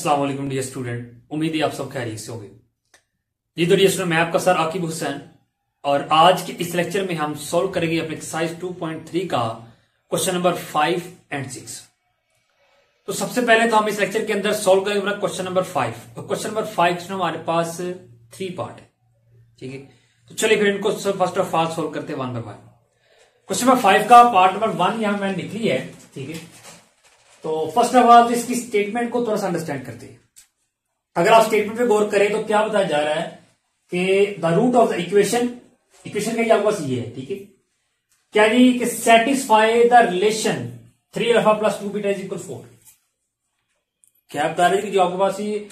अस्सलाम वालेकुम dear student, उम्मीद है आप सब खैरियत से होंगे। जी तो डियर स्टूडेंट, मैं आपका सर आकिब हुसैन और आज के इस लेक्चर में हम सॉल्व करेंगे अपने एक्सरसाइज 2.3 का क्वेश्चन नंबर 5 एंड 6। तो सबसे पहले तो हम इस लेक्चर के अंदर सॉल्व करेंगे अपना क्वेश्चन नंबर 5। और क्वेश्चन नंबर 5 में हमारे पास 3 पार्ट है, ठीक है। तो चलिए फिर इनको फर्स्ट ऑफ ऑल सॉल्व करते हैं one by one. Question number 5 का पार्ट नंबर 1 यहां मैंने लिख लिया है, ठीक है। तो फर्स्ट ऑफ ऑल तो इसकी स्टेटमेंट को थोड़ा सा अंडरस्टैंड करते हैं। अगर आप स्टेटमेंट पे गौर करें तो क्या बताया जा रहा है कि the root of the equation का आपके पास ये है, ठीक है। क्या जी कि satisfy the relation 3 alpha plus 2 beta is equal 4। क्या बता रहे हैं कि जो आपके पास ये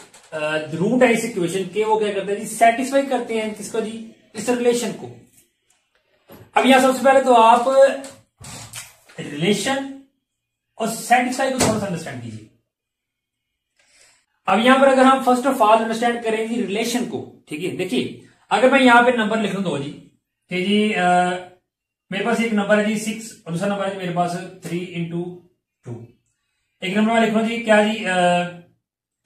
रूट है इस इक्वेशन के, वो क्या करते हैं जी, सेटिस्फाई करते हैं किसको जी, इस रिलेशन को। अब यहां सबसे पहले तो आप रिलेशन और सेटिस्फाई को थोड़ा सा अंडरस्टैंड कीजिए। अब यहां पर अगर हम फर्स्ट ऑफ ऑल अंडरस्टैंड करेंगे रिलेशन को, ठीक है। देखिए अगर मैं यहां पे नंबर लिख लूं दो जी, कि जी मेरे पास एक नंबर है जी 6 और दूसरा नंबर है मेरे पास 3 इंटू 2। एक नंबर में लिख लो जी क्या जी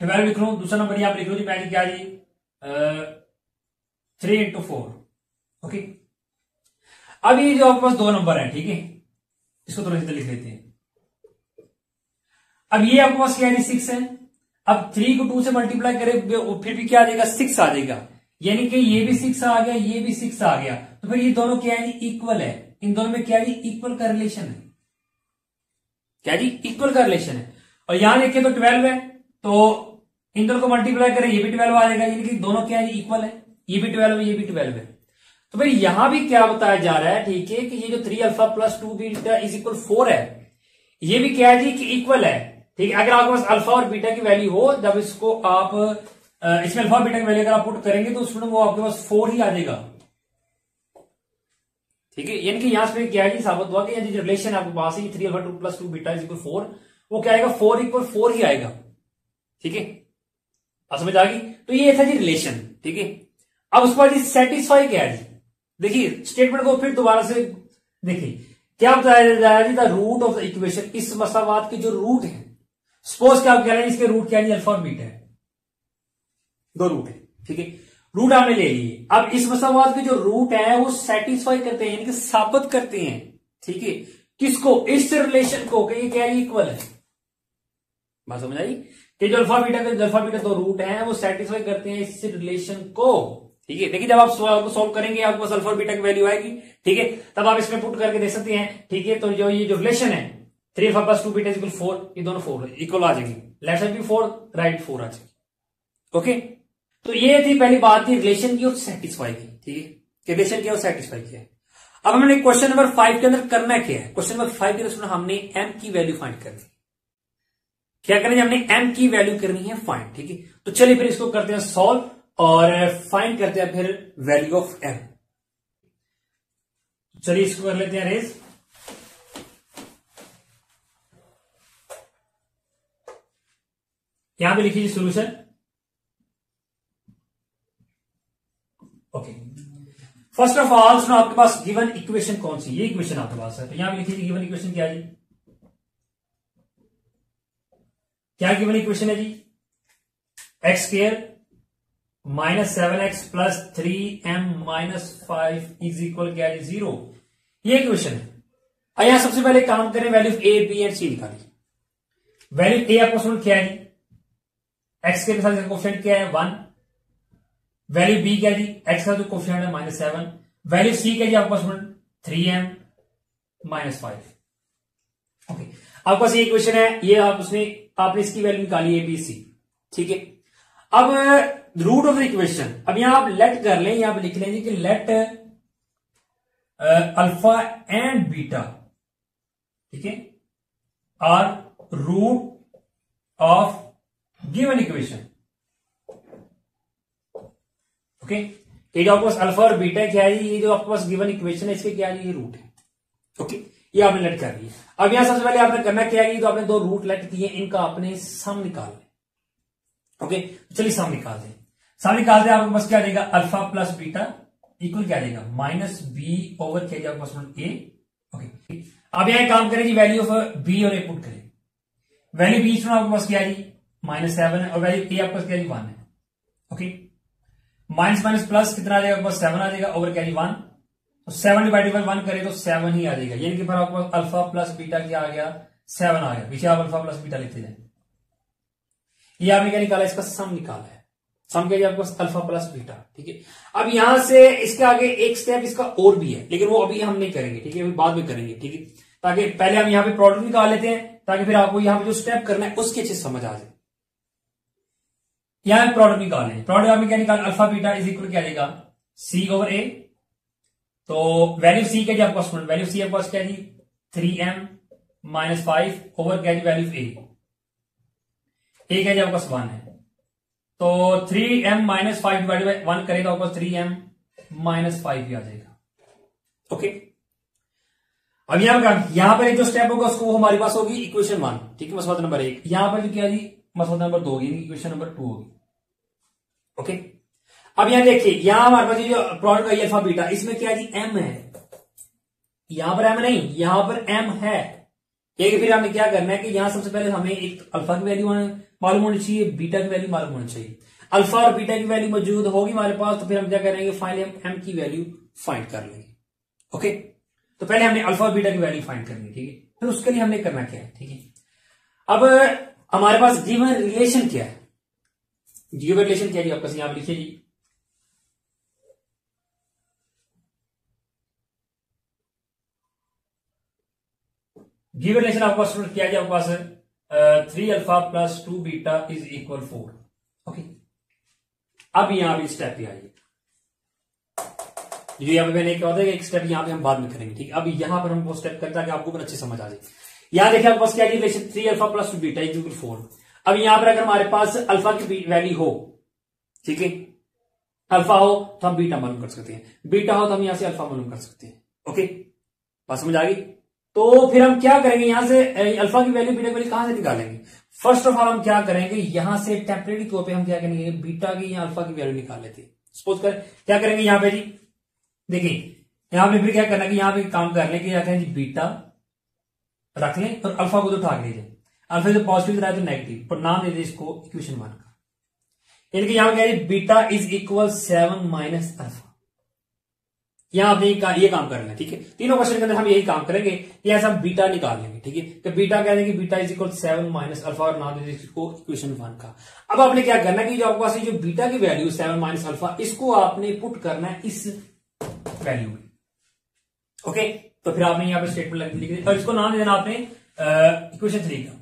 12 लिख लो, दूसरा नंबर यहां पर लिख लो जी मैं जी क्या जी 3 इंटू 4। ओके, अब ये जो आपके पास दो नंबर है, ठीक है, इसको थोड़ा सा लिख लेते हैं। अब ये आपके पास क्या है 6 है। अब 3 को 2 से मल्टीप्लाई करें फिर भी क्या आ जाएगा 6 आ जाएगा, यानी कि ये भी 6 आ गया, ये भी 6 आ गया। तो फिर ये दोनों क्या है इक्वल है। इन दोनों में क्या है इक्वल का रिलेशन है। क्या जी इक्वल का रिलेशन है। और यहां देखिए तो 12 है, तो इन दोनों को मल्टीप्लाई करें ये भी 12 आ जाएगा, यानी कि दोनों क्या है इक्वल है। ये भी 12 है, ये भी 12 है। तो फिर यहां भी क्या बताया जा रहा है, ठीक है, कि ये जो 3 alpha plus 2 beta is equal 4 है, ये भी क्या है जी कि इक्वल है, ठीक है। अगर आपके पास अल्फा और बीटा की वैल्यू हो, जब इसको आप इसमें अल्फा बीटा की वैल्यू अगर आप पुट करेंगे तो उसमें वो आपके पास 4 ही आ जाएगा, ठीक है। यानी कि यहां से क्या है साबित हुआ कि ये जो रिलेशन आपके पास है 3 alpha 2 plus 2 beta is equal 4, वो क्या आएगा 4 इक्वल 4 ही आएगा, ठीक है। आप समझ आ गई। तो ये था जी रिलेशन, ठीक है। अब उसके बाद सेटिस्फाई क्या है जी, देखिए स्टेटमेंट को फिर दोबारा से देखिए क्या बताया जा रहा है the root of the equation. इस मसावात के जो रूट है, सपोज क्या आप कह रहे हैं इसके रूट क्या है अल्फा और बीटा है, दो रूट है, ठीक है। रूट आपने ले लिए। अब इस मसावात के जो रूट है वो सेटिस्फाई करते हैं, यानी कि साबित करते हैं, ठीक है, किसको, इस रिलेशन को, कि ये क्या है इक्वल है। बात समझ आई कि जो अल्फा बीटा दो रूट हैं वो सेटिस्फाई करते हैं इस रिलेशन को, ठीक है। देखिए जब आप सॉल्व करेंगे आपके पास अल्फा और बीटा की वैल्यू आएगी, ठीक है, तब आप इसमें पुट करके देख सकते हैं, ठीक है। तो जो ये जो रिलेशन है 3 अल्फा प्लस 2 बीटा इक्वल 4, ये दोनों 4 इक्वल आ जाएंगे, लेफ्ट साइड भी 4 राइट 4 आ जाएगी। ओके, तो ये थी पहली बात थी रिलेशन की और सेटिस्फाई की, ठीक है, रिलेशन किया और सेटिस्फाई किया। अब हमने क्वेश्चन नंबर 5 के अंदर करना क्या है, क्वेश्चन नंबर 5 के अंदर हमने एम की वैल्यू फाइंड करनी है। क्या करेंगे, हमने एम की वैल्यू करनी है फाइंड, ठीक है। तो चलिए फिर इसको करते हैं सॉल्व और फाइंड करते हैं फिर वैल्यू ऑफ एम। चलिए इसको कर लेते हैं रेज। यहां पे लिखिए solution. Okay, first of all सुनो आपके पास गिवन इक्वेशन कौन सी, ये इक्वेशन आपके पास है, तो यहां पे लिखिए गिवन इक्वेशन क्या है जी, क्या गिवन इक्वेशन है जी, X square minus 7x plus 3m minus 5 is equal क्या है 0, ये इक्वेशन है। यहां सबसे पहले काम करें, वैल्यू ए बी एंड सी निकालिए। वैल्यू ए आपको क्या है, एक्स के साथ कोफिशिएंट क्या है 1, वैल्यू बी क्या है जी, एक्स का जो कोफिशिएंट है -7, वैल्यू सी क्या है जी आपके पास 3m माइनस 5। ओके, आपके पास ये इक्वेशन है, ये आप उसमें आपने इसकी वैल्यू निकाली ए बी सी, ठीक है। अब रूट ऑफ द इक्वेशन, अब यहां आप लेट कर लें, यहां पे लिख लेंगे कि लेट अल्फा एंड बीटा, ठीक है, are root of given equation. Okay, ये जो आपके पास अल्फा और बीटा क्या है, ये जो आपके पास गिवन इक्वेशन है इसके क्या है, ये रूट है। ओके, ये आपने लेट कर लिया। अब यहां सबसे पहले आपने करना क्या है, तो आपने दो रूट लेट किए, इनका आपने सम निकालना। ओके, चलिए सम निकाल दें। सम निकाल दें, आपके पास क्या आ जाएगा अल्फा प्लस बीटा इक्वल क्या आ जाएगा माइनस बी ओवर क्या आपके पास ए। ओके, अब यहां काम करें जी, वैल्यू ऑफ बी और ए पुट करें। वैल्यू बी आपके पास क्या है जी -7 है और वैल्यू ए आपका कैरी 1 है। ओके, माइनस माइनस प्लस कितना आ जाएगा आपके पास 7 आ जाएगा ओवर कैरी 1। तो 7 डिवाइडेड बाई 1 करे तो 7 ही आ जाएगा, यानी कि फिर आपको अल्फा प्लस बीटा क्या आ गया 7 आ गया। पीछे आप अल्फा प्लस बीटा लिखते जाए। ये आपने क्या निकाला, इसका सम निकाला है। सम क्या आपके पास अल्फा प्लस बीटा। ठीक है, अब यहां से इसके आगे एक स्टेप इसका और भी है, लेकिन वो अभी हम नहीं करेंगे। ठीक है, अभी बाद में करेंगे। ठीक है, ताकि पहले हम यहां पे प्रोडक्ट निकाल लेते हैं, ताकि फिर आपको यहां पे जो स्टेप करना है उसकी अच्छी समझ आ जाए। यहां प्रोडक्ट निकाल लें। प्रोडक्ट आपने क्या निकाल, अल्फा बीटा इज इक्वल क्या जाएगा सी ओवर ए। तो वैल्यू सी क्या जी आपके पास, वैल्यू सी आपके पास क्या जी 3m - 5 ओवर क्या जी वैल्यू ए क्या जी आपके पास 1 है। तो 3m - 5 डिवाइडेड बाई 1 करेगा आपके पास 3m - 5 ही आ जाएगा। ओके, अब यहां पर जो स्टेप होगा उसको हमारे पास होगी इक्वेशन 1। ठीक है, मसला नंबर 1। यहां पर जो क्या जी मसला नंबर 2 होगी, इक्वेशन नंबर 2 होगी। ओके, अब यहां देखिए, यहां हमारे पास जो प्रोडक्ट है अल्फा बीटा, इसमें क्या जी m है। यहां पर m नहीं, यहां पर m है। एक फिर हमने क्या करना है कि यहां सबसे पहले हमें एक अल्फा की वैल्यू मालूम होनी चाहिए, बीटा की वैल्यू मालूम होनी चाहिए। अल्फा और बीटा की वैल्यू मौजूद होगी हमारे पास, तो फिर हम क्या करेंगे फाइनली हम m की वैल्यू फाइंड कर लेंगे। ओके, तो पहले हमने अल्फा और बीटा की वैल्यू फाइंड करनी है। ठीक है, फिर उसके लिए हमने करना क्या है। ठीक है, अब हमारे पास गिवन रिलेशन क्या है, गिवन रिलेशन क्या है आपका यहां पर लिखिए जी। गिवन रिलेशन आपके पास क्या है आपके पास 3 alpha plus 2 beta is equal 4। Okay, अब यहां भी स्टेप पे आइए। जो यहां पे मैंने क्या होता है, एक स्टेप यहां पे हम बाद में करेंगे। ठीक है, अब यहां पर हम वो स्टेप करते हैं कि आपको अच्छी समझ आ जाए। यहां देखिए आपके पास क्या है relation 3 alpha plus 2 beta is equal 4। अब यहां पर अगर हमारे पास अल्फा की वैल्यू हो, ठीक है, अल्फा हो तो हम बीटा मालूम कर सकते हैं, बीटा हो तो हम यहां से अल्फा मालूम कर सकते हैं। ओके, बात समझ आ गई। तो फिर हम क्या करेंगे, यहां से अल्फा की वैल्यू बीटा की वैल्यू कहां से निकालेंगे। फर्स्ट ऑफ ऑल हम क्या करेंगे, यहां से टेम्परेरी तौर पे हम क्या करेंगे, बीटा की या अल्फा की वैल्यू निकाल लेते हैं। सपोज कर क्या करेंगे यहां पे जी, देखिए यहां पे फिर क्या करना कि यहां पे काम कर लें कि क्या करें जी, बीटा रख लें और अल्फा को तो उठा के ले जाए। अल्फा जो पॉजिटिव रहा है तो नेगेटिव, पर नाम दे दे इसको इक्वेशन 1 का। यानी कि यहां क्या है beta is equal 7 minus alpha. यहां आपने ये काम करना है। ठीक है, तीनों क्वेश्चन के अंदर हम यही काम करेंगे कि ऐसा हम बीटा निकाल लेंगे। ठीक है, तो बीटा क्या है कि beta is equal 7 minus alpha और नाम दे दे इसको इक्वेशन 1 का। अब आपने क्या करना है कि जो आपके पास जो बीटा की वैल्यू 7 माइनस अल्फा, इसको आपने पुट करना है इस वैल्यू में। ओके, तो फिर आपने यहां पर स्टेटमेंट लिख दी और इसको नाम दे देना आपने इक्वेशन 3 का।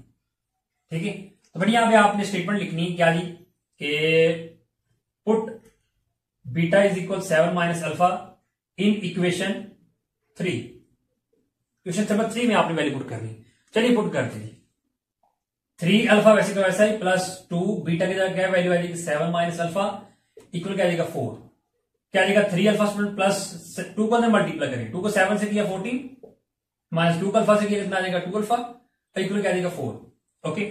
ठीक है, तो बढ़िया यहां पे आपने स्टेटमेंट लिखनी है क्या जी, कि put beta is equal 7 minus alpha in equation 3। Equation number 3 में आपने वैल्यू पुट करनी। चलिए पुट करते हैं। 3 अल्फा वैसे तो वैसा ही प्लस 2 बीटा की जगह क्या वैल्यू आ जाएगी 7 माइनस अल्फा इक्वल क्या आ जाएगा 4। क्या आ जाएगा 3 अल्फा प्लस 2 को मल्टीप्लाई करें, 2 को 7 से किया 14 माइनस 2 को अल्फा से किया कितना आ जाएगा 2 अल्फा इक्वल क्या आ जाएगा 4। ओके,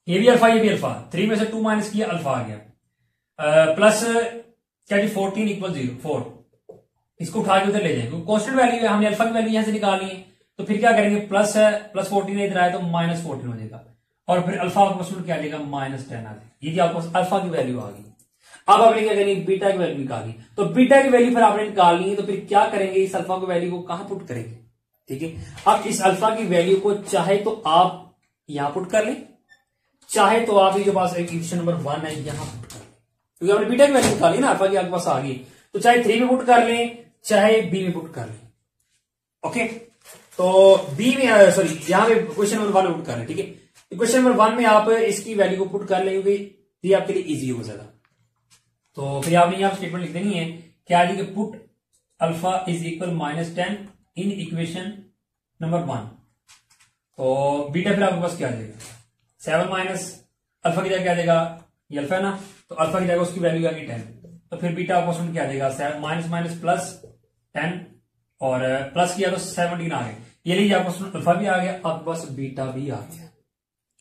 ये भी अल्फा ये भी अल्फा, 3 में से 2 माइनस किया अल्फा आ गया प्लस क्या जी 14 इक्वल 4। इसको उठा के उधर ले जाएंगे, कांस्टेंट वैल्यू है, हमने अल्फा की वैल्यू यहां से निकालनी है। तो फिर क्या करेंगे, प्लस है प्लस 14 इधर आए तो माइनस 14 हो जाएगा और फिर अल्फा आपको क्या आ जाएगा -10 आ जाएगा। ये आपको अल्फा की वैल्यू आ गई। अब आपने क्या करनी, बीटा की वैल्यू निकाली। तो बीटा की वैल्यू फिर आपने निकालनी है, तो फिर क्या करेंगे, इस अल्फा की वैल्यू को कहां पुट करेंगे। ठीक है, अब इस अल्फा की वैल्यू को चाहे तो आप यहां पुट कर लें, चाहे तो आप जो पास इक्वेशन नंबर 1 है यहां पुट कर लें, क्योंकि आपने बीटा की वैल्यू निकाली ना, अल्फा की आपके पास आ गई। तो चाहे 3 में पुट कर लें, चाहे बी में पुट कर लें। ओके, तो बी में सॉरी यहां पे क्वेश्चन नंबर 1 में पुट कर लें। ठीक है, क्वेश्चन नंबर 1 में आप इसकी वैल्यू को पुट कर लें, क्योंकि ये आपके लिए इजी हो ज्यादा। तो फिर आपने यहां स्टेटमेंट लिख देनी है क्या जी, put alpha is equal -10 in equation number 1। तो बीटा फिर आपके पास क्या आ जाएगा 7 माइनस अल्फा की जगह क्या आ जाएगा, ये अल्फा है ना, तो अल्फा की जगह उसकी वैल्यू आ गई 10। तो फिर बीटा आपको क्या आ जाएगा माइनस माइनस प्लस 10 और प्लस किया तो 17 आ गए। ये लीजिए आपको अल्फा भी आ गया, आपके पास बीटा भी आ गया।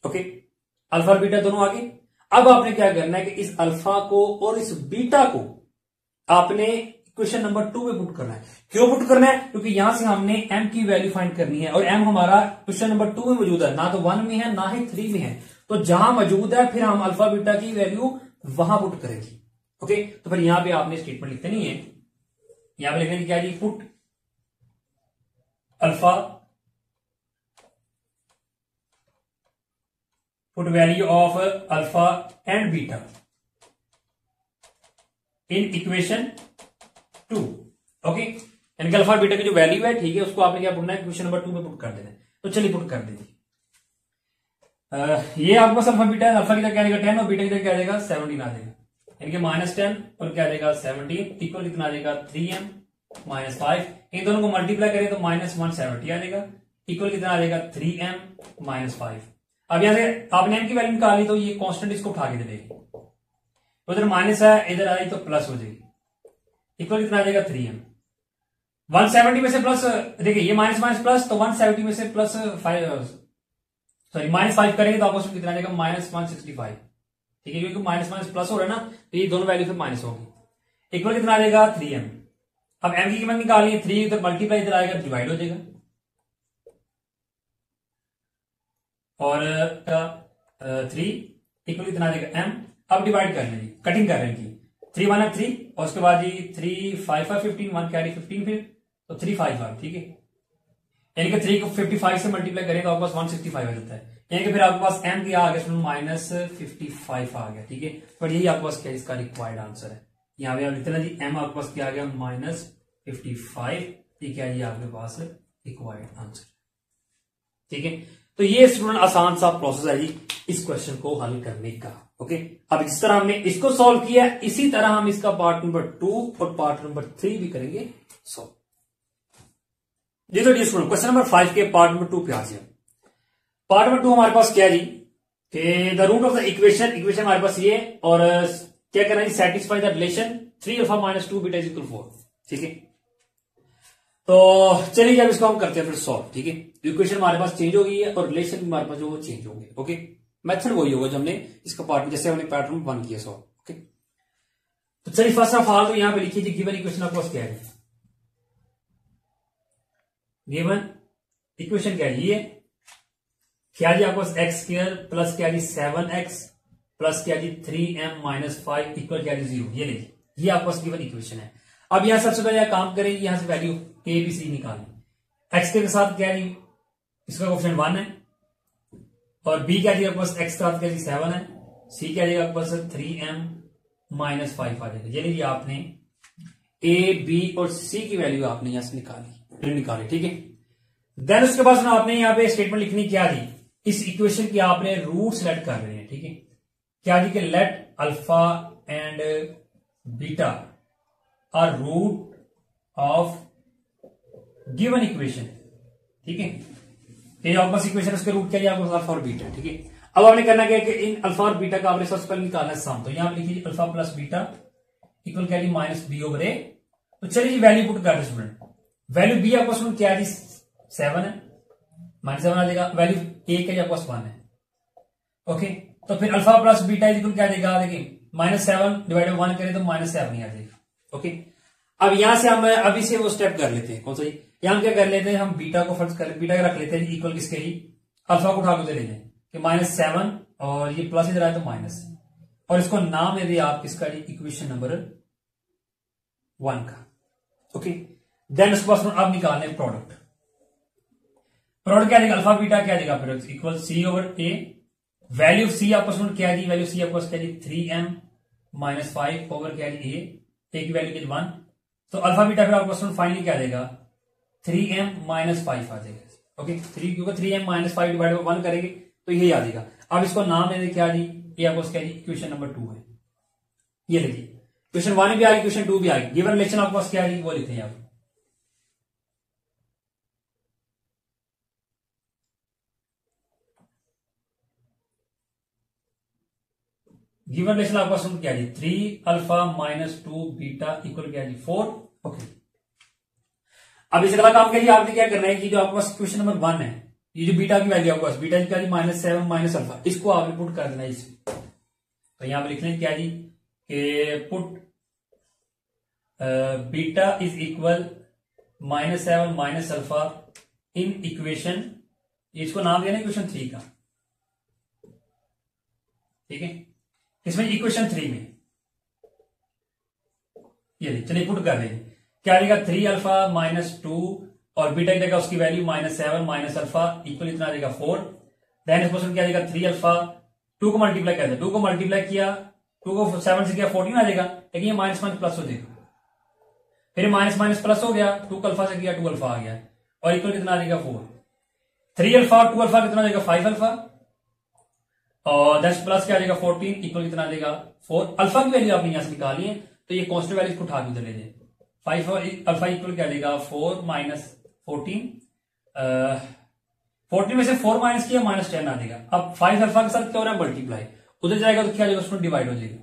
ओके, अल्फा और बीटा दोनों आ गए। अब आपने क्या करना है कि इस अल्फा को और इस बीटा को आपने क्वेश्चन नंबर 2 में पुट करना है। क्यों पुट करना है, क्योंकि यहां से हमने m की वैल्यू फाइंड करनी है और m हमारा क्वेश्चन नंबर 2 में मौजूद है, ना तो 1 में है ना ही 3 में है। तो जहां मौजूद है फिर हम अल्फा बीटा की वैल्यू वहां पुट करेंगे। ओके, तो फिर यहां पे आपने स्टेटमेंट लिखते नहीं है, यहां पे लिखेंगे क्या जी, put alpha, put value of alpha and beta in equation 2। Okay, यानी कि अल्फा बीटा की जो वैल्यू है, ठीक है, उसको आपने क्या पुटना है, इक्वेशन नंबर 2 में पुट कर देना है। तो चलिए पुट कर दीजिए। ये आपके पास अल्फा बीटा है, अल्फा की क्या आ जाएगा 10 और बीटा की क्या आ जाएगा 17 आ जाएगा, यानी कि -10 और क्या आ जाएगा 17 इक्वल कितना आ जाएगा 3m - 5। इन दोनों को मल्टीप्लाई करें तो -170 आ जाएगा, इक्वल कितना आ जाएगा 3m - 5। अब यहां से आपने m की वैल्यू निकाली तो ये कांस्टेंट इसको उठा के दे देगी, उधर माइनस है इधर आई तो प्लस हो जाएगी, इक्वल कितना आ जाएगा 3m। 170 में से प्लस, देखिए ये माइनस माइनस प्लस, तो 170 में से प्लस 5 सॉरी -5 करेंगे तो आपको कितना आ जाएगा -165। ठीक है, क्योंकि माइनस माइनस प्लस हो रहा है ना, तो ये दोनों वैल्यू फिर माइनस होगी, इक्वल कितना आ जाएगा 3m। अब m की कीमत निकालनी है, 3 इधर मल्टीप्लाई इधर आएगा डिवाइड हो जाएगा, और 3 इक्वल कितना आ जाएगा m। अब डिवाइड कर लेंगे, कटिंग कर रहे हैं, 3 1 3 और उसके बाद जी 3 5 5 15 1 कैरी 15 फिर तो 3 5 5। ठीक है, यानी कि 3 को 55 से मल्टीप्लाई करें तो आपके पास 165 आ जाता है, यानी कि फिर आपके पास m क्या आ गया -55 आ गया। ठीक है, पर यही आपके पास क्या इसका रिक्वायर्ड आंसर है। यहाँ पे आप लिखते ना जी m आपके पास क्या आ गया -55, ठीक है, ये आपके पास रिक्वायर्ड आंसर। ठीक है, तो ये स्टूडेंट आसान सा प्रोसेस है जी इस क्वेश्चन को हल करने का। ओके, अब जिस तरह हमने इसको सॉल्व किया इसी तरह हम इसका पार्ट नंबर 2 और पार्ट नंबर 3 भी करेंगे सॉल्व। जी तो स्टूडेंट क्वेश्चन नंबर 5 के पार्ट नंबर 2 पे आ जाए। पार्ट नंबर 2 हमारे पास क्या जी कि the root of the equation हमारे पास ये, और क्या करना है, सेटिस्फाई द रिलेशन 3α - 2 बीटा = 4। ठीक है, तो चलिए अब इसको हम करते हैं फिर सॉल्व। ठीक है, इक्वेशन हमारे पास चेंज हो गई है और रिलेशन भी हमारे पास जो वो चेंज होंगे। ओके, मेथड वही होगा जो हमने इसका पार्ट जैसे हमने पैटर्न 1 किया सॉल्व। ओके, तो चलिए फर्स्ट ऑफ ऑल तो यहां पे लिखिए गिवन इक्वेशन आपके पास क्या है, गिवन इक्वेशन क्या है, ये क्या जी आपके पास x² प्लस क्या जी 7x प्लस क्या जी 3m - 5 इक्वल क्या जी 0। ये लिखिए, ये आपके पास गिवन इक्वेशन है। अब यहां सबसे पहले काम करें, यहां से वैल्यू a b c निकालें। x के साथ क्या जी इसका ऑप्शन 1 है, और b क्या जी आपके पास x के साथ क्या जी 7 है, c क्या जी आपके पास 3m - 5 आ जाएगा। ये लीजिए आपने a b और c की वैल्यू आपने यहां से निकाली। ठीक है, देन उसके बाद आपने यहां पे स्टेटमेंट लिखनी क्या जी, इस इक्वेशन की आपने रूट सेलेक्ट कर रहे हैं। ठीक है, क्या जी कि let alpha and beta are root of given equation. ठीक है, ये आपके पास इक्वेशन उसके रूट क्या है आपके पास अल्फा और बीटा। ठीक है, अब आपने करना क्या है कि इन अल्फा और बीटा का आपने सबसे पहले निकालना है सम, तो यहां पे लिखिए अल्फा प्लस बीटा इक्वल क्या जी -b/a। तो चलिए जी वैल्यू पुट कर रहे स्टूडेंट, वैल्यू b आपके पास क्या है जी 7 है, -7 आ जाएगा, वैल्यू a क्या आपके पास 1 है। ओके, तो फिर अल्फा प्लस बीटा इक्वल क्या देगा, देखिए -7 डिवाइड बाय 1 करें तो -7 ही आ जाएगा। ओके, अब यहां से हम अभी से वो स्टेप कर लेते हैं, कौन सा जी, यहां क्या कर लेते हैं हम बीटा को फर्स्ट कर, बीटा रख लेते हैं इक्वल किसके ही, अल्फा को उठा के ले लें कि -7 और ये प्लस इधर आए तो माइनस, और इसको नाम दे दिए आप किसका जी, इक्वेशन नंबर 1 का। ओके, देन उसके बाद अब निकालने प्रोडक्ट क्या देगा, अल्फा बीटा क्या देगा product equal c/a। Value c आपस में क्या दी, वैल्यू c आपस क्या दी 3m - 5 ओवर क्या दी a की वैल्यू क्या 1, तो अल्फा बीटा फिर आपस में फाइनली क्या देगा 3m - 5 आ जाएगा। ओके, 3 क्योंकि 3m - 5 डिवाइड बाय 1 करेंगे तो यही आ जाएगा। अब इसको नाम दे क्या दी, ये आपको क्या दी इक्वेशन नंबर 2 है। ये देखिए क्वेश्चन 1 भी आ गई, क्वेश्चन 2 भी आ गई, गिवन रिलेशन आपके पास क्या दी वो लिखते हैं आप। गिवन रिलेशन आपका पास क्या जी 3α - 2 बीटा इक्वल क्या जी 4। ओके, अब इस अगला काम के लिए आपने क्या करना है कि जो आपके पास क्वेश्चन नंबर 1 है, ये जो बीटा की वैल्यू आपके पास बीटा क्या जी -7 - अल्फा, इसको आपने पुट कर देना है इस, तो यहां पर लिख लें क्या जी कि put beta is equal -7 - alpha in equation, इसको नाम देना इक्वेशन 3 का। ठीक है। इसमें इक्वेशन 3 में ये चलिए पुट कर देंगे, क्या आ जाएगा 3 अल्फा माइनस 2 और बीटा की जगह उसकी वैल्यू -7 माइनस अल्फा इक्वल इतना आ जाएगा 4। देन इस क्वेश्चन क्या आ जाएगा 3 अल्फा 2 को मल्टीप्लाई कर दे, 2 को मल्टीप्लाई किया 2 को 7 से किया 14 आ जाएगा, लेकिन ये माइनस माइनस प्लस हो जाएगा, फिर माइनस माइनस प्लस हो गया, 2 को अल्फा से किया 2 अल्फा आ गया और इक्वल कितना आ जाएगा 4। 3 अल्फा 2 अल्फा कितना आ जाएगा 5 अल्फा और 10 प्लस क्या आ जाएगा 14 इक्वल कितना आ जाएगा 4। अल्फा की वैल्यू आपने यहां से निकाली है तो ये कांस्टेंट वैल्यू को उठा के उधर ले जाए, 5 अल्फा इक्वल क्या आ जाएगा 4 माइनस 14 14 में से 4 माइनस किया -10 आ जाएगा। अब 5 अल्फा के साथ क्या हो रहा है मल्टीप्लाई, उधर जाएगा तो क्या आ जाएगा उसमें डिवाइड हो जाएगा,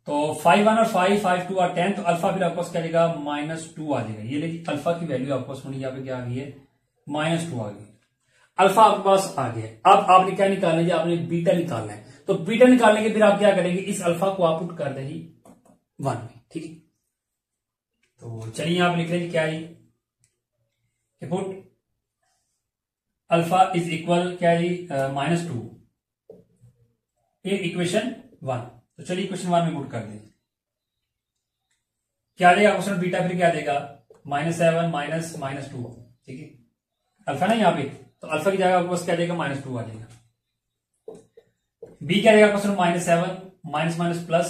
तो 5 1 और 5 5 2 और 10, तो अल्फा फिर आपको क्या आ जाएगा -2 आ जाएगा। ये लेकिन अल्फा की वैल्यू आपको सुनी यहाँ पे क्या आ गई है -2 आ गई, अल्फा आपके पास आ गया। अब आपने क्या निकालना है, आपने बीटा निकालना है, तो बीटा निकालने के फिर आप क्या करेंगे, इस अल्फा को आप पुट कर देंगे 1 में, ठीक है। तो चलिए यहां पर लिख लेंगे क्या है कि पुट अल्फा इज इक्वल क्या है -2 इन इक्वेशन 1। तो चलिए इक्वेशन 1 में पुट कर देंगे, क्या आ जाएगा क्वेश्चन बीटा फिर क्या आ जाएगा -7 माइनस -2, ठीक है। अल्फा ना यहाँ पे, तो अल्फा की जगह आपके पास क्या आ जाएगा -2 आ जाएगा। बी क्या आ जाएगा क्वेश्चन -7 माइनस माइनस प्लस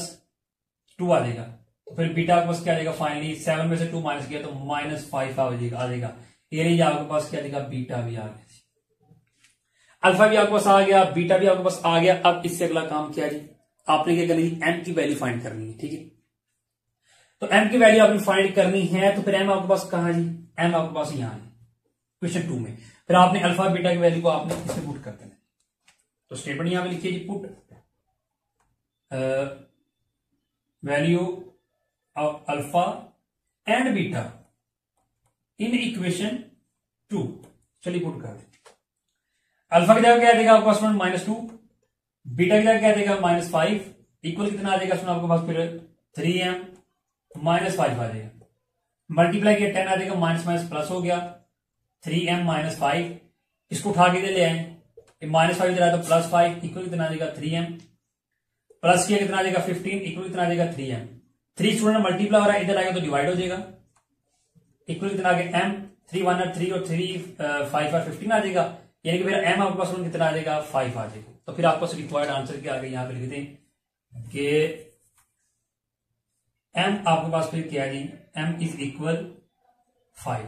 2 आ जाएगा, तो फिर बीटा आपके पास क्या आ जाएगा फाइनली 7 में से 2 माइनस किया तो -5 आ जाएगा। ये रही आपके पास क्या आ जाएगा बीटा भी आ गया, अल्फा भी आपके पास आ गया, बीटा भी आपके पास आ गया। अब इससे अगला काम क्या है, आपने क्या करनी है एम की वैल्यू फाइंड करनी है, ठीक है। तो एम की वैल्यू आपने फाइंड करनी है, तो फिर एम आपके पास कहां जी, एम आपके पास यहां है क्वेश्चन 2 में। फिर आपने अल्फा बीटा की वैल्यू को आपने इसमें पुट कर देना। तो स्टेटमेंट यहां पे लिखिए जी, put value of alpha and beta in equation 2। चलिए पुट कर दें, अल्फा की जगह क्या देगा आपको -2, बीटा की जगह क्या देगा -5 इक्वल कितना आ जाएगा आपके पास फिर 3m -5 आ जाएगा, मल्टीप्लाई किया 10 आ जाएगा, माइनस माइनस प्लस हो गया 3m -5, इसको उठा के ले आए -5 इधर आया तो +5 इक्वल कितना आ जाएगा 3m, प्लस किया कितना आ जाएगा 15 इक्वल कितना आ जाएगा 3m। 3 स्टूडेंट मल्टीप्लाई हो रहा है, इधर आएगा तो डिवाइड हो जाएगा, इक्वल कितना आ गया m, 3 1 और 3 और 3 5 और 15 आ जाएगा, यानी कि फिर m आपके पास कितना आ जाएगा 5 आ जाएगा। तो फिर आपको रिक्वायर्ड आंसर क्या आ गया, यहां पे लिख दें कि m आपके पास फिर क्या है, m इज इक्वल 5,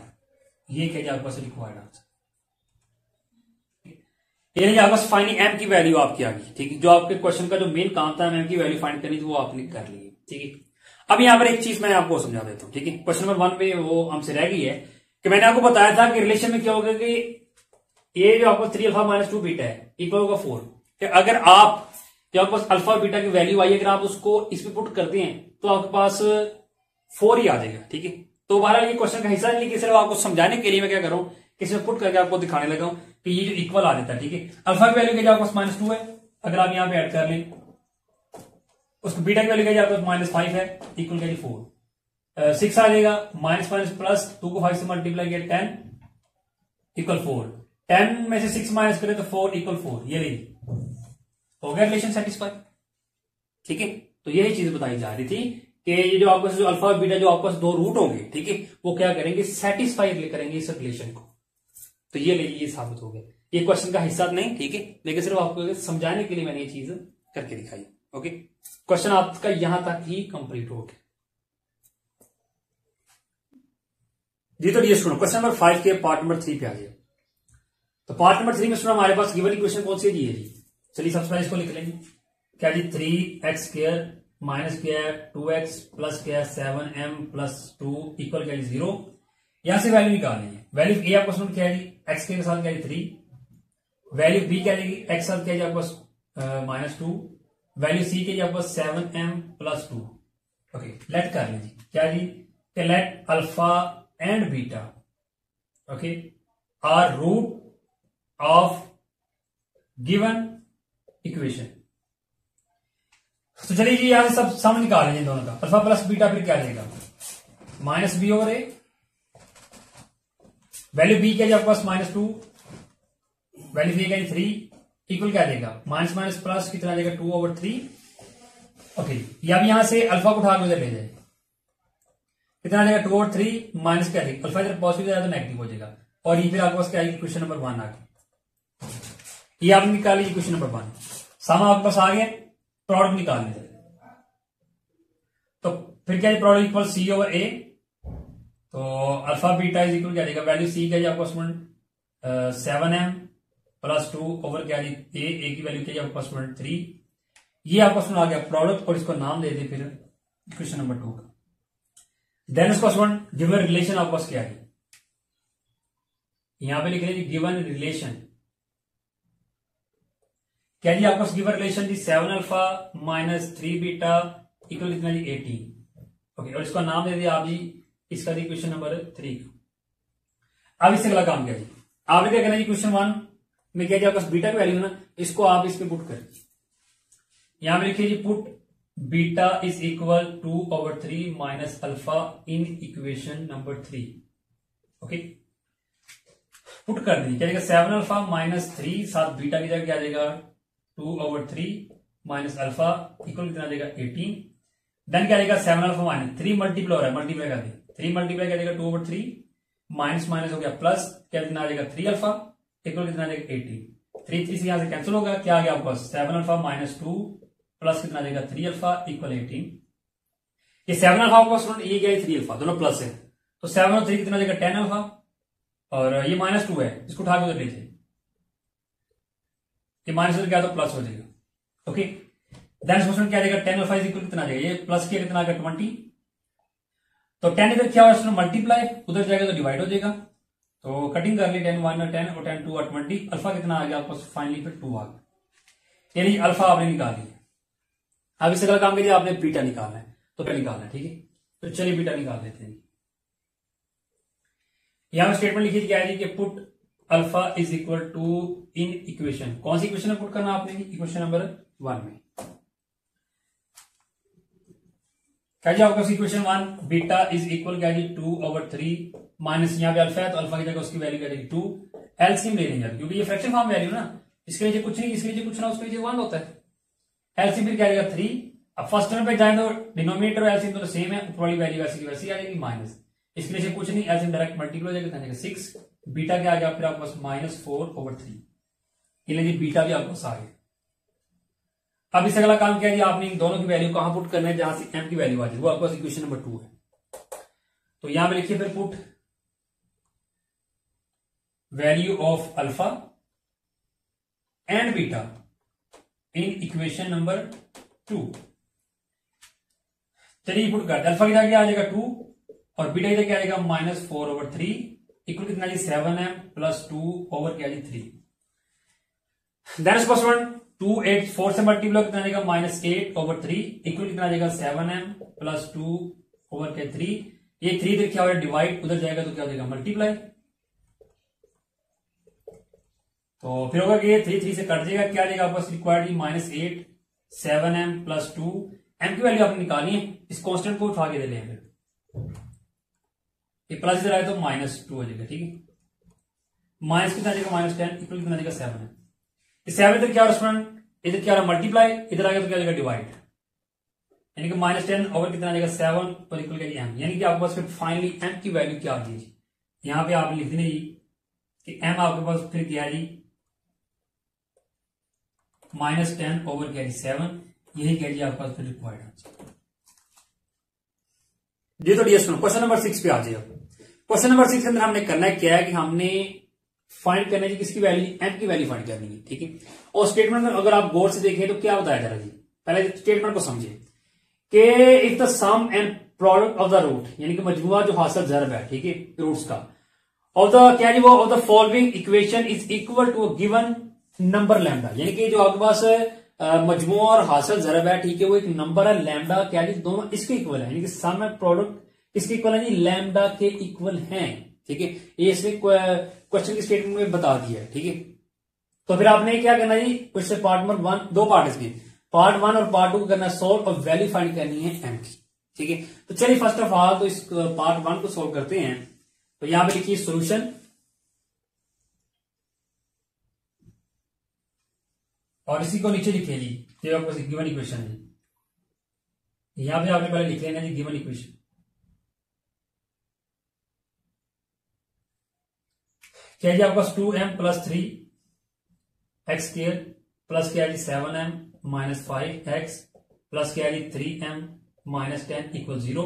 ये क्या आपके पास रिक्वायर्ड आंसर। यानी आपके पास फाइंडिंग m की वैल्यू आपकी आ गई, ठीक है। जो आपके क्वेश्चन का जो मेन काम था m की वैल्यू फाइंड करनी थी वो आपने कर ली, ठीक है। अब यहां पर एक चीज मैं आपको समझा देता हूं, ठीक है। क्वेश्चन नंबर 1 पे वो हमसे रह गई है कि मैंने आपको बताया था कि रिलेशन में क्या होगा कि ये जो आपको 3 अल्फा -2 बीटा है इक्वल होगा 4, कि अगर आप जो आपके पास अल्फा बीटा की वैल्यू आई, अगर आप उसको इसमें पुट करते हैं तो आपके पास 4 ही आ जाएगा, ठीक है। तो बहरहाल ये क्वेश्चन का हिस्सा नहीं, कि सिर्फ आपको समझाने के लिए मैं क्या कर रहा हूं कि इसमें पुट करके आपको दिखाने लगा हूं कि ये जो इक्वल आ जाता है, ठीक है। अल्फा की वैल्यू क्या आपके पास -2 है, अगर आप यहां पे ऐड कर लें, उसको बीटा की वैल्यू क्या आपके पास -5 है इक्वल क्या 4, 6 आ जाएगा, माइनस माइनस प्लस 2 को 5 से मल्टीप्लाई किया 10 इक्वल 4, 10 में से 6 माइनस करें तो 4 इक्वल 4, ये रही हो गया रिलेशन सेटिस्फाई, ठीक है। तो यही चीज बताई जा रही थी कि ये जो आपके जो अल्फा और बीटा जो आपके पास 2 रूट होंगे, ठीक है, वो क्या करेंगे सेटिस्फाई करेंगे इस रिलेशन को। तो ये साबित हो गया, ये क्वेश्चन का हिस्सा नहीं, ठीक है, लेकिन सिर्फ आपको समझाने के लिए मैंने ये चीज करके दिखाई। ओके, क्वेश्चन आपका यहां तक ही कंप्लीट हो गया जी। तो ये सुनो क्वेश्चन नंबर 5 के पार्ट नंबर 3 पे आ गया। तो पार्ट नंबर 3 में सुनो हमारे पास गिवन इक्वेशन कौन सी है जी। चलिए सबसे पहले इसको लिख लेंगे, क्या जी 3x² माइनस क्या है 2x प्लस क्या है 7m प्लस 2 इक्वल क्या है 0। यहां से वैल्यू निकालेंगे, वैल्यू ए आपको सुन क्या है जी x के साथ क्या है 3, वैल्यू बी क्या जाएगी x साथ क्या है आपके पास -2, वैल्यू सी के आपके पास 7m प्लस 2। ओके, लेट कर लीजिए क्या जी, let alpha and beta okay are root of given equation. तो चलिए जी यहां से सब सम निकाल लेंगे दोनों का, अल्फा प्लस बीटा फिर क्या देगा -b over a, value b क्या आपके पास -2, वैल्यू b क्या 3, इक्वल क्या देगा, माइनस माइनस प्लस कितना आ जाएगा 2/3। ओके, या अब यहां से अल्फा को उठा के उधर ले जाए, कितना आ जाएगा 2/3 माइनस क्या देगा, अल्फा इधर पॉजिटिव जाएगा तो नेगेटिव हो जाएगा। और ये फिर आपके पास क्या आएगी, क्वेश्चन नंबर 1 आ गया। ये आपने निकाल लीजिए क्वेश्चन नंबर 1, सामा आपके पास आ गया, प्रोडक्ट निकाल लीजिए। तो फिर क्या है, प्रोडक्ट इक्वल C/A। तो अल्फा बीटा इज इक्वल क्या देगा, वैल्यू C क्या है आपके पास 7m प्लस 2 ओवर क्या है A की वैल्यू क्या है आपके पास 3। ये आपका क्वेश्चन आ गया प्रोडक्ट, और इसको नाम दे दे फिर क्वेश्चन नंबर 2 का। देन इसको क्वेश्चन गिवन रिलेशन आपके पास क्या है, यहां पे लिख रहे हैं गिवन रिलेशन क्या जी आपको गिवन रिलेशन जी 7 अल्फा माइनस 3 बीटा इक्वल कितना जी 18। ओके, और इसका नाम दे दिया आप जी, इसका दी क्वेश्चन नंबर 3 का। अब इससे अगला काम क्या जी, आपने क्या करना जी, क्वेश्चन 1 में क्या जी आपके पास बीटा की वैल्यू ना, इसको आप इस पे पुट करें। यहां पे लिखिए जी put beta is equal 2/3 minus alpha in equation number 3। Okay, put कर दीजिए, क्या जाएगा 7 अल्फा माइनस 3 साथ बीटा की जगह क्या जाएगा 2/3 माइनस अल्फा इक्वल कितना जाएगा 18। देन क्या जाएगा 7 अल्फा माइनस 3 मल्टीप्लाई हो रहा है, मल्टीप्लाई कर दिए 3 मल्टीप्लाई क्या जाएगा 2/3 माइनस माइनस हो गया प्लस क्या कितना आ जाएगा 3 अल्फा इक्वल कितना आ जाएगा 18। 3 3 से यहां से कैंसिल होगा, क्या आ गया आपके पास 7 अल्फा माइनस 2 प्लस कितना आ जाएगा 3 अल्फा इक्वल 18। ये 7 अल्फा आपके पास ये क्या है 3 अल्फा दोनों प्लस है, तो 7 और 3 कितना आ जाएगा 10 अल्फा, और ये माइनस 2 है, इसको उठा के उधर लीजिए, ये माइनस क्या तो प्लस हो जाएगा। ओके, देन क्वेश्चन क्या जाएगा 10 अल्फा इज इक्वल कितना आ जाएगा, ये प्लस किया कितना आ गया 20। तो 10 इधर क्या हुआ मल्टीप्लाई, उधर जाएगा तो डिवाइड हो जाएगा, तो कटिंग कर ली 10 1 और 10 और 10 2 और 20। अल्फा कितना आ गया आपको फाइनली फिर 2 आ गया, यानी अल्फा आपने निकाल लिया। अब इस अगला काम कीजिए, आपने बीटा निकालना है, तो पहले निकालना है, ठीक है। तो चलिए बीटा निकाल लेते हैं। यहां पर स्टेटमेंट लिखिए क्या है कि put alpha is equal to in equation, कौन सी इक्वेशन में पुट करना आपने, इक्वेशन नंबर 1 में क्या जी आपका इक्वेशन 1 बीटा इज इक्वल क्या जी 2/3 माइनस यहां पे अल्फा है तो अल्फा की जगह उसकी वैल्यू क्या जाएगी 2। एलसीएम ले लेंगे क्योंकि ये फ्रैक्शन फॉर्म वैल्यू ना, इसके नीचे कुछ नहीं, इसके नीचे कुछ ना, उसके नीचे 1 होता है। एलसीएम फिर क्या जाएगा 3। अब फर्स्ट टर्म पे जाए तो डिनोमिनेटर और एलसीएम तो सेम है, ऊपर वाली वैल्यू वैसी की वैसी आ जाएगी माइनस, इसके नीचे कुछ नहीं, एलसीएम डायरेक्ट मल्टीप्लाई हो जाएगा 6। बीटा क्या आ गया फिर आपके पास -4/3, ये बीटा भी आपको पास आ गया। अब इस अगला काम क्या है, आपने इन दोनों की वैल्यू कहां पुट करना है, जहां से एम की वैल्यू आ जाए, वो आपके पास इक्वेशन नंबर 2 है। तो यहां पे लिखिए फिर put value of alpha and beta in equation number 2। चलिए पुट करते, अल्फा की जगह क्या आ जाएगा 2 और बीटा की जगह क्या आ जाएगा -4/3 इक्वल कितना जी 7m प्लस 2 ओवर क्या जी 3। देन क्वेश्चन 2 8 4 से मल्टीप्लाई कितना आ जाएगा -8/3 इक्वल कितना आ जाएगा 7m प्लस 2 ओवर क्या 3। ये 3 इधर क्या हो जाएगा डिवाइड, उधर जाएगा तो क्या हो जाएगा मल्टीप्लाई, तो फिर होगा कि ये 3 3 से कट जाएगा, क्या आ जाएगा आपको रिक्वायर्ड -8 7m प्लस 2। एम की वैल्यू आपने निकालनी है, इस कांस्टेंट को उठा के दे लें, ये प्लस इधर आए तो -2 हो जाएगा, ठीक है। माइनस कितना आ जाएगा -10 इक्वल कितना आ जाएगा 7 है। इस 7 इधर क्या हो रहा है, इधर क्या रहा मल्टीप्लाई, इधर आ गया तो क्या आ जाएगा डिवाइड, यानी कि -10 ओवर कितना आ जाएगा 7 और इक्वल क्या m, यानी कि आपके पास फिर फाइनली m की वैल्यू क्या आ गई, यहां पे आप लिख दें कि m आपके पास फिर क्या है जी -10 ओवर क्या 7, यही कह आपके पास फिर रिक्वायर्ड आंसर। जी तो डियर स्टूडेंट क्वेश्चन नंबर 6 पे आ जाइए। क्वेश्चन नंबर 6 के अंदर हमने करना है क्या है कि हमने फाइंड करना है किसकी वैल्यू, एम की वैल्यू फाइंड करनी है, ठीक है। और स्टेटमेंट में अगर आप गौर से देखें तो क्या बताया जा रहा है जी, पहले स्टेटमेंट को समझिए कि if the sum and product of the root, यानी कि मजमूआ जो हासिल ज़रब है, ठीक है, रूट्स का, ऑफ द क्या जी वो of the following equation is equal to a given number lambda, यानी कि जो आपके पास मजमूआ और हासिल ज़रब है, ठीक है, वो एक नंबर है लैम्डा, क्या जी दोनों इसके इक्वल है, यानी कि सम एंड प्रोडक्ट किसके इक्वल है जी लैम्डा के इक्वल हैं, ठीक है। ये इसने क्वेश्चन की स्टेटमेंट में बता दिया है, ठीक है। तो फिर आपने क्या करना जी, क्वेश्चन पार्ट नंबर 1 दो पार्ट इसके, पार्ट 1 और पार्ट 2 को करना सोल्व और वैल्यू फाइंड करनी है एम की, ठीक है। तो चलिए फर्स्ट ऑफ ऑल तो इस पार्ट 1 को सोल्व करते हैं। तो यहां पे लिखिए सॉल्यूशन, और इसी को नीचे लिखे जी, ये आपको गिवन इक्वेशन है, यहां पे आपने पहले लिख लेना जी गिवन इक्वेशन। क्या है जी आपके पास 2m plus 3x square plus क्या है जी 7m माइनस 5x प्लस क्या है जी 3m माइनस 10 इक्वल 0।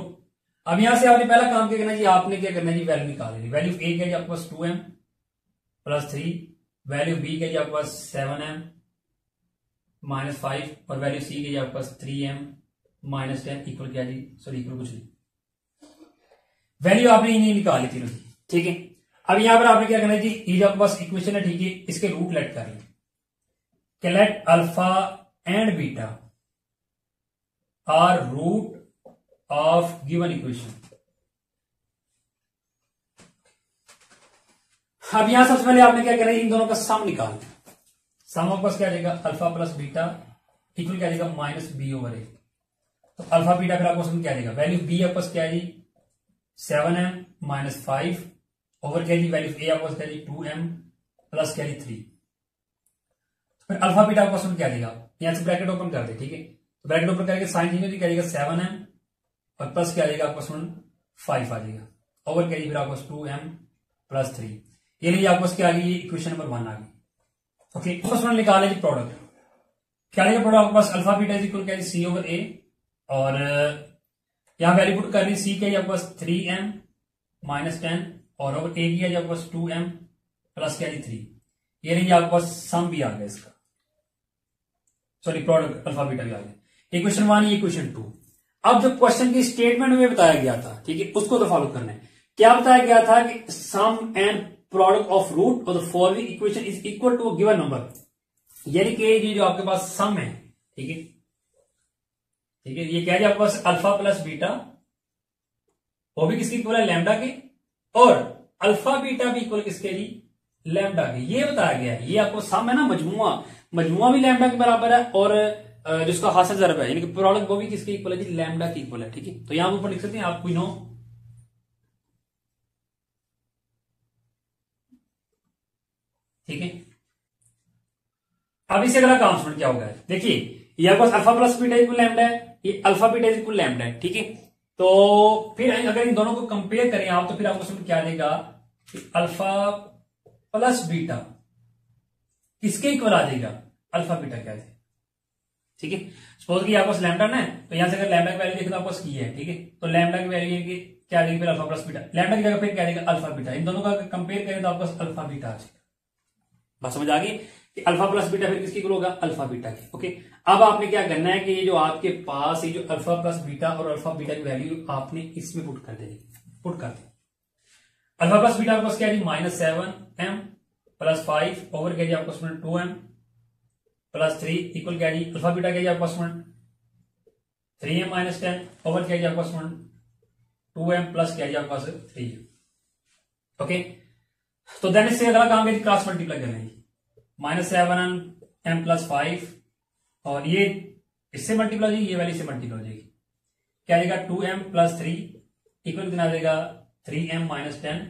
अब यहां से आपने पहला काम क्या करना जी, आपने क्या करना जी वैल्यू निकालनी। वैल्यू ए क्या जी आपके पास 2m प्लस 3, वैल्यू बी क्या जी आपके पास 7m माइनस 5 और वैल्यू सी क्या जी आपके पास 3m माइनस 10 इक्वल क्या जी, सॉरी इक्वल कुछ नहीं, वैल्यू आपने इन्हीं निकाली थी, ठीक है। अब यहां पर आपने क्या करना है जी, ये जो आपके पास इक्वेशन है ठीक है, इसके रूट लेट कर लें कि let alpha and beta are root of given equation. अब यहां सबसे पहले आपने क्या करना है, इन दोनों का सम निकालना। सम आपके पास क्या आ जाएगा, अल्फा प्लस बीटा इक्वल क्या आ जाएगा माइनस बी ओवर ए। तो अल्फा बीटा फिर आपको क्या आ जाएगा, वैल्यू बी आपके पास क्या है जी 7m माइनस 5 ओवर क्या जी, वैल्यू ए आपको क्या जी 2m प्लस क्या जी 3। फिर अल्फा बीटा आपको क्या देगा, यहां से ब्रैकेट ओपन कर दे, ठीक है। तो ब्रैकेट ओपन करके साइन चेंज क्या देगा 7m और प्लस क्या देगा आपको 5 आ जाएगा ओवर क्या जी फिर आपको 2m प्लस 3। ये लीजिए आपको क्या आ गई, इक्वेशन नंबर 1 आ गई। ओके, फर्स्ट वन निकाले जी प्रोडक्ट, क्या आएगा प्रोडक्ट आपके पास, अल्फा बीटा इज इक्वल क्या जी सी ओवर ए, और यहां वैल्यू पुट करनी, सी क्या जी आपके पास 3m माइनस 10 और ओवर ए किया आपके पास 2m प्लस क्या जी 3। ये लीजिए आपके पास सम भी आ गया इसका, सॉरी प्रोडक्ट अल्फा बीटा भी आ गया। इक्वेशन 1 ये इक्वेशन 2। अब जो क्वेश्चन की स्टेटमेंट में बताया गया था, ठीक है, उसको तो फॉलो करना है। क्या बताया गया था कि sum and product of root of the following equation is equal to a given number, यानी कि ये जो आपके पास सम है, ठीक है, ठीक है, ये क्या है आपके पास अल्फा प्लस बीटा, वो भी किसकी इक्वल है लैम्डा के, और अल्फा बीटा भी इक्वल किसके जी लैम्डा के, ये बताया गया है। ये आपको सम है ना, मजमुआ, मजमुआ भी लैम्डा के बराबर है और जिसका हासिल ज़रब है यानी कि प्रोडक्ट वो भी किसके इक्वल है जी लैम्डा के इक्वल है, ठीक है। तो यहां ऊपर लिख सकते हैं आप वी नो, ठीक है। अब इससे अगला काम सुन क्या होगा, देखिए ये आपके पास alpha plus beta equal lambda है, ये अल्फा बीटा इक्वल लैम्डा है, ठीक है। तो फिर अगर इन दोनों को कंपेयर करें आप, तो फिर आपको समझ क्या देगा कि अल्फा प्लस बीटा किसके इक्वल आ जाएगा, अल्फा बीटा क्या है, ठीक है। सपोज कि आपको लैम्डा ना है, तो यहां से अगर लैम्डा की वैल्यू देखो तो आपको की है, ठीक है। तो लैम्डा की वैल्यू की क्या देगी फिर अल्फा प्लस बीटा, लैम्डा की जगह फिर क्या देगा अल्फा बीटा, इन दोनों का कंपेयर करें तो आपको अल्फा बीटा आ जाएगा। बात समझ आ गई कि अल्फा प्लस बीटा फिर किसकी इक्वल होगा, अल्फा बीटा की। ओके, अब आपने क्या करना है कि ये जो आपके पास ये जो अल्फा प्लस बीटा और अल्फा बीटा की वैल्यू आपने इसमें पुट कर देनी, पुट कर दी। अल्फा प्लस बीटा आपके पास क्या है माइनस 7m प्लस 5 ओवर क्या जी आपको 2m प्लस 3 इक्वल क्या जी अल्फा बीटा क्या जी आपको 3m माइनस 10 ओवर क्या जी आपको 2m प्लस क्या जी आपके पास 3। ओके, तो देन इससे अगला काम है क्रॉस मल्टीप्लाई करना है, माइनस 7m प्लस 5 और ये इससे मल्टीप्लाई हो जाएगी, ये वाली से मल्टीप्लाई हो जाएगी, क्या आ जाएगा 2m प्लस 3 इक्वल कितना आ जाएगा 3m माइनस 10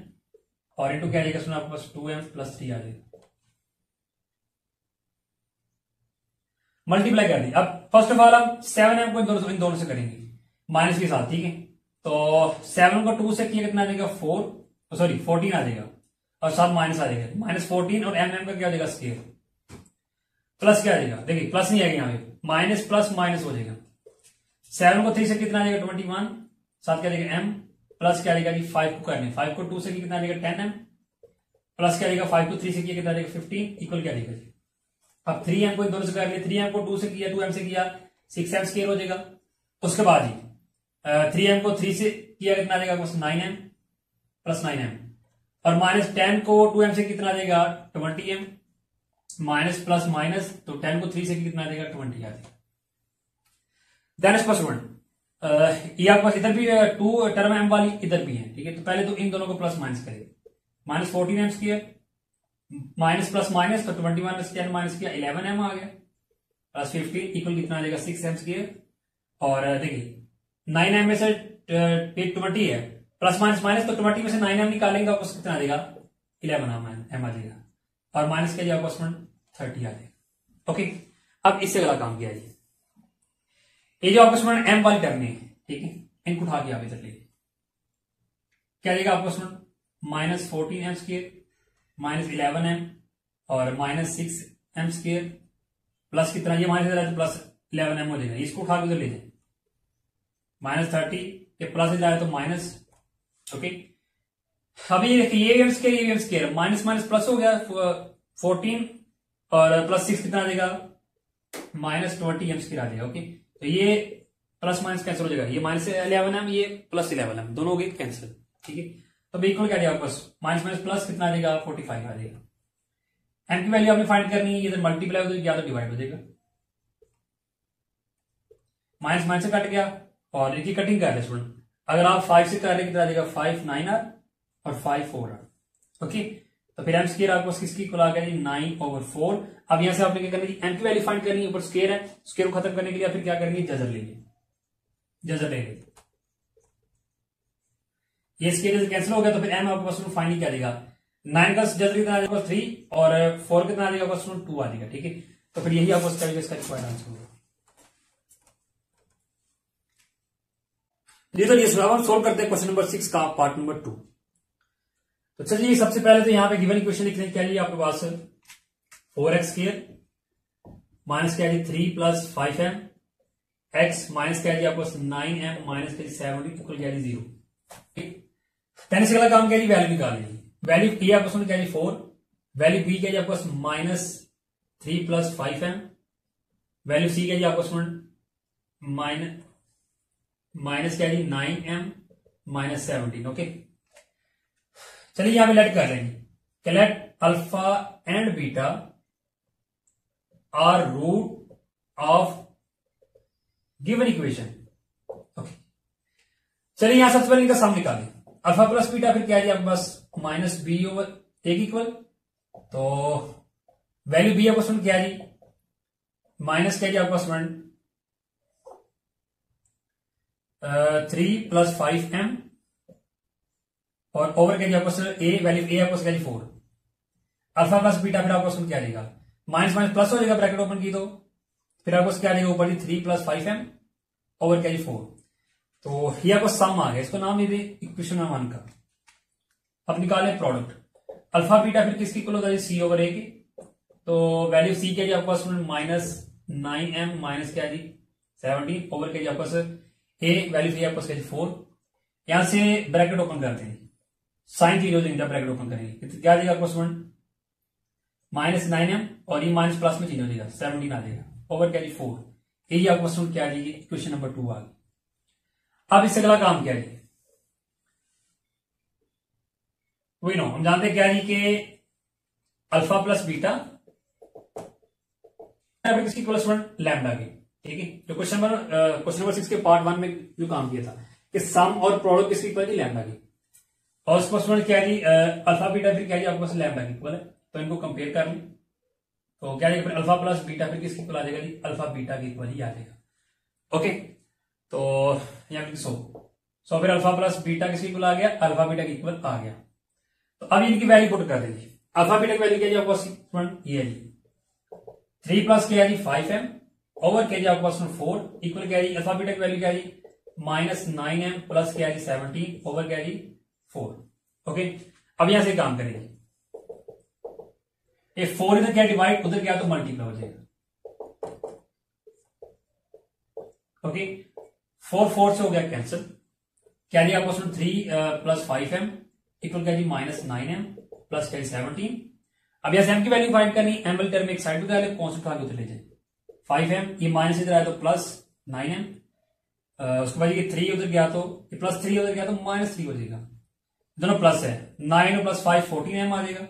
और इंटू क्या आ जाएगा आपके पास 2m प्लस 3 आ जाएगा, मल्टीप्लाई कर दी। अब फर्स्ट ऑफ ऑल हम 7m को इन दोनों से करेंगे माइनस के साथ, ठीक है। तो 7 को 2 से किया कितना आ जाएगा 4, सॉरी 14 आ जाएगा और साथ माइनस आ जाएगा, माइनस 14 और m का क्या आ जाएगा स्क्वायर, प्लस क्या आ जाएगा, देखिए प्लस नहीं आएगा यहाँ पे, माइनस प्लस माइनस हो जाएगा। 7 को 3 से कितना आ जाएगा 21, साथ क्या आ जाएगा m प्लस क्या आ जाएगा जी 5 को करने, 5 को 2 से कितना आ जाएगा 10m प्लस क्या आ जाएगा 5 को 3 से किया कितना आ जाएगा 15 इक्वल क्या आ जाएगा। अब 3m को इन दोनों से कर लिया, 3m को 2 से किया 2m से किया 6m स्क्वायर हो जाएगा। उसके बाद ही 3m को 3 से किया कितना आ जाएगा 9m प्लस 9m और माइनस 10 को 2m से कितना आ जाएगा 20m माइनस प्लस माइनस, तो 10 को 3 से कितना आ जाएगा 20 आ जाएगा। देन इज प्लस 1, ये आपके पास इधर भी 2 टर्म m वाली इधर भी है, ठीक है। तो पहले तो इन दोनों को प्लस माइनस करेंगे, minus 14m square minus plus minus, तो 21 माइनस 10 माइनस किया 11m आ गया प्लस 15 इक्वल कितना आ जाएगा 6m स्क्वायर। और देखिए 9m में से 20 है प्लस माइनस माइनस, तो 20 में से 9m निकालेंगे आपको कितना आ जाएगा 11m आ जाएगा और माइनस क्या जाएगा 30 आ जाएगा। ओके, अब इससे अगला काम किया जी, ये जो आपका स्टूडेंट एम वाली टर्म है, ठीक है, इनको उठा के आप इधर ले, क्या देगा आपको स्टूडेंट, -14m² -11m और -6m² प्लस कितना, ये माइनस +11m हो जाएगा, इसको उठा के उधर ले जाए, -30 के प्लस जाए तो माइनस, ओके। अभी ये m², माइनस माइनस प्लस हो गया, 14 और +6 कितना आ जाएगा, -20m² आ जाएगा, ओके। तो ये प्लस माइनस कैंसिल हो जाएगा, ये -11m, ये +11m, दोनों हो गए कैंसिल, ठीक है। तो इक्वल क्या जाएगा बस, माइनस माइनस प्लस कितना आ जाएगा, 45 आ जाएगा। एम की वैल्यू आपने फाइंड करनी है, इधर मल्टीप्लाई हो जाएगा, डिवाइड हो जाएगा, माइनस माइनस से कट गया और इनकी कटिंग कर रहे स्टूडेंट, अगर आप 5 से कर रहे कितना आ जाएगा, 5 9r और 5 4r, ओके। तो फिर m² आपको किसकी इक्वल आ गया जी, 9/4। अब यहां से आपने क्या करना है, m की वैल्यू फाइंड करनी है, ऊपर स्क्वायर है, स्क्वायर को खत्म करने के लिए फिर क्या करेंगे, जजर लेंगे, जजर लेंगे, ये स्क्वायर कैंसिल हो गया, तो फिर m आपके पास फाइनली क्या देगा, 9 का जजर कितना आ जाएगा 3 और 4 कितना आ जाएगा 2 आ जाएगा, ठीक है। तो फिर यही आपको इसका रिक्वायर्ड आंसर होगा। तो ये सोल्व करते हैं क्वेश्चन नंबर 6 का पार्ट नंबर 2। तो चलिए सबसे पहले तो यहां पे गिवन इक्वेशन लिखने के लिए आपके पास 4x² माइनस क्या है 3 + 5m x माइनस क्या है आपको 9m माइनस 70 इक्वल क्या है 0। टेन से अगला काम क्या है, वैल्यू निकालनी, वैल्यू ए आपको क्या है 4, वैल्यू बी क्या है आपको -3 + 5m, वैल्यू सी क्या है आपको माइनस क्या है 9m माइनस 17, ओके। चलिए यहां पे लेट कर लेंगे, let alpha and beta are root of given equation, okay. चलिए यहां सबसे पहले इनका सम निकालें, अल्फा प्लस बीटा फिर क्या है आपके पास -b/a इक्वल, तो वैल्यू बी आपको क्या है जी, माइनस क्या है आपके पास 3 + 5m और ओवर क्या आपको ए, वैल्यू ए आपको क्या 4, अल्फा प्लस बीटा फिर आपको क्या देगा, माइनस माइनस प्लस हो जाएगा, ब्रैकेट ओपन की तो फिर आपको क्या देगा ऊपर 3 + 5m ओवर क्या 4। तो ये आपको सम आ गया, इसको नाम दे दे इक्वेशन नंबर 1 का। अब निकालें प्रोडक्ट, अल्फा बीटा फिर किसकी इक्वल होता है c/a की, तो वैल्यू सी क्या जी आपके पास -9m माइनस क्या जी 17 ओवर क्या जी आपके पास ए, वैल्यू सी आपके पास 4, यहां से ब्रैकेट ओपन करते हैं, साइन चेंज हो जाएंगे, ब्रैकेट ओपन करेंगे तो क्या देगा आपको -9m और ये माइनस प्लस में चेंज हो जाएगा 17 आ जाएगा ओवर क्या जी 4, यही आपको क्या आ जाएगी क्वेश्चन नंबर 2 आ गई। अब इससे अगला काम क्या है, वही नो हम जानते हैं क्या जी कि अल्फा प्लस बीटा किसकी प्लस 1 लैम्डा की, ठीक है। जो क्वेश्चन नंबर 6 के पार्ट 1 में जो काम किया था कि सम और प्रोडक्ट किसकी इक्वल है लैम्डा की, और क्वेश्चन क्या है अल्फा बीटा फिर क्या है आपके पास लैम्डा की इक्वल है, तो इनको कंपेयर कर लें तो क्या है अल्फा प्लस बीटा फिर किसकी इक्वल आ जाएगा जी, अल्फा बीटा की इक्वल ही आ जाएगा, ओके। तो यहाँ पे सो फिर अल्फा प्लस बीटा किसकी इक्वल आ गया, अल्फा बीटा की इक्वल आ गया। तो अब इनकी वैल्यू पुट कर देंगे, अल्फा बीटा की वैल्यू क्या है आपके पास ये है जी 3 प्लस क्या है जी 5m ओवर क्या है आपके पास 4 इक्वल क्या है अल्फा बीटा की वैल्यू क्या है -9m प्लस क्या है 17 ओवर क्या है 4, ओके। अब यहां से काम करेंगे, ये 4 इधर क्या डिवाइड उधर क्या तो मल्टीप्लाई हो जाएगा, ओके। 4 4 से हो गया कैंसिल, क्या जी आपको 3 + 5m इक्वल क्या जी -9m प्लस क्या 17। अब यहां से m की वैल्यू फाइंड करनी, एम वाली टर्म एक साइड पे कौन सा उठा के उधर ले जाए, 5m ये माइनस इधर आया तो प्लस 9m, उसके बाद ये 3 उधर गया तो प्लस 3 उधर गया तो -3 हो जाएगा, दोनों प्लस है, 9 + 5 14m आ जाएगा,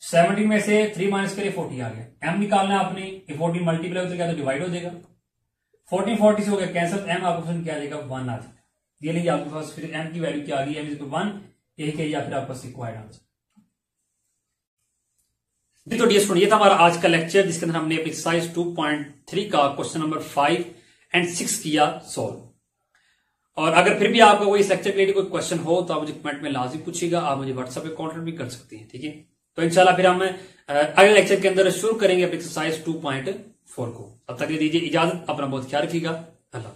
17 में से 3 माइनस करिए 40 आ गया, m निकालना है आपने, ये 14 मल्टीप्लाई उधर गया तो डिवाइड हो जाएगा, 14 40 से हो गया कैंसिल, m आपको क्या आ जाएगा 1 आ जाएगा, ये लीजिए आपके पास फिर m की वैल्यू क्या आ गई m 1, यही कहिए फिर आपका रिक्वायर्ड आंसर। तो डियर स्टूडेंट ये था हमारा आज का लेक्चर जिसके अंदर हमने एक्सरसाइज 2.3 का क्वेश्चन नंबर 5 एंड 6 किया सॉल्व। और अगर फिर भी आपका कोई इस लेक्चर के लिए कोई क्वेश्चन हो तो आप मुझे कमेंट में लाजिम पूछिएगा, आप मुझे व्हाट्सएप पे कॉन्टेक्ट भी कर सकते हैं, ठीक है। तो इंशाल्लाह फिर हम अगले लेक्चर के अंदर शुरू करेंगे अपनी एक्सरसाइज 2.4 को। तब तक दीजिए इजाजत, अपना बहुत ख्याल रखिएगा। अल्लाह।